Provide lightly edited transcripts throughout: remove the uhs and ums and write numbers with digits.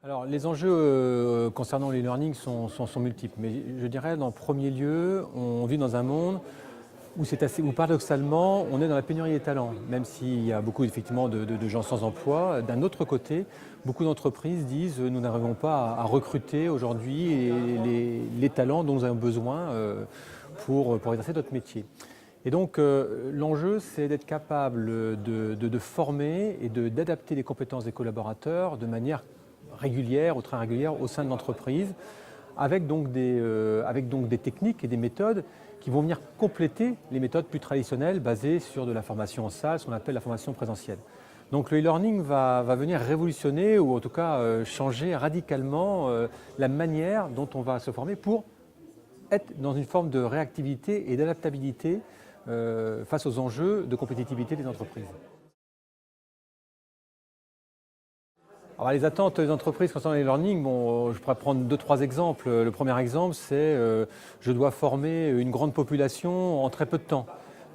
Alors, les enjeux concernant l'e-learning sont multiples, mais je dirais dans le premier lieu, on vit dans un monde où paradoxalement, on est dans la pénurie des talents, même s'il y a beaucoup effectivement de gens sans emploi. D'un autre côté, beaucoup d'entreprises disent nous n'arrivons pas à recruter aujourd'hui les talents dont nous avons besoin pour exercer notre métier. Et donc l'enjeu, c'est d'être capable de former et d'adapter les compétences des collaborateurs de manière régulière ou très régulière au sein de l'entreprise, avec donc des techniques et des méthodes qui vont venir compléter les méthodes plus traditionnelles basées sur de la formation en salle, ce qu'on appelle la formation présentielle. Donc le e-learning va venir révolutionner ou en tout cas changer radicalement la manière dont on va se former pour être dans une forme de réactivité et d'adaptabilité face aux enjeux de compétitivité des entreprises. Alors, les attentes des entreprises concernant l'e-learning, je pourrais prendre 2-3 exemples. Le premier exemple, c'est je dois former une grande population en très peu de temps.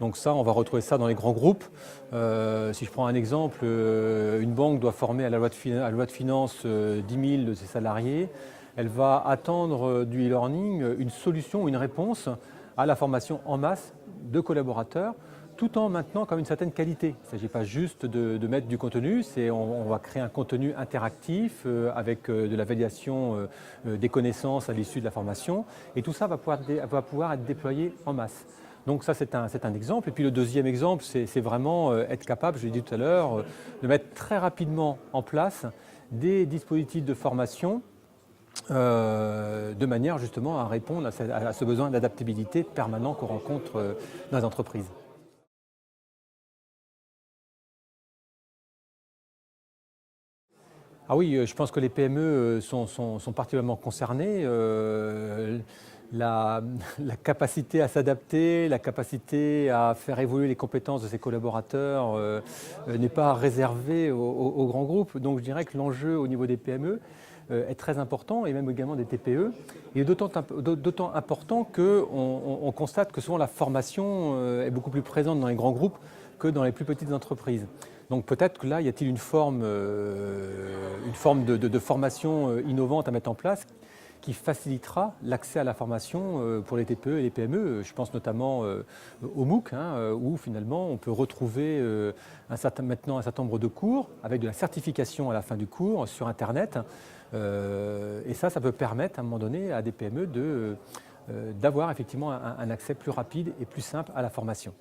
Donc ça, on va retrouver ça dans les grands groupes. Si je prends un exemple, une banque doit former à la loi de finances 10 000 de ses salariés. Elle va attendre du e-learning une solution, une réponse à la formation en masse de collaborateurs, tout en maintenant comme une certaine qualité. Il ne s'agit pas juste de mettre du contenu, on va créer un contenu interactif avec de la validation des connaissances à l'issue de la formation. Et tout ça va pouvoir être déployé en masse. Donc ça, c'est un exemple. Et puis le deuxième exemple, c'est vraiment être capable, je l'ai dit tout à l'heure, de mettre très rapidement en place des dispositifs de formation de manière justement à répondre à ce besoin d'adaptabilité permanent qu'on rencontre dans les entreprises. Ah oui, je pense que les PME sont particulièrement concernées. La, la capacité à s'adapter, la capacité à faire évoluer les compétences de ses collaborateurs n'est pas réservée aux grands groupes. Donc je dirais que l'enjeu au niveau des PME est très important, et même également des TPE. Il est d'autant important qu'on constate que souvent la formation est beaucoup plus présente dans les grands groupes que dans les plus petites entreprises. Donc peut-être que là, y a-t-il une forme de formation innovante à mettre en place qui facilitera l'accès à la formation pour les TPE et les PME. Je pense notamment au MOOC, où finalement on peut retrouver maintenant un certain nombre de cours avec de la certification à la fin du cours sur Internet. Et ça peut permettre à un moment donné à des PME d'avoir effectivement un accès plus rapide et plus simple à la formation.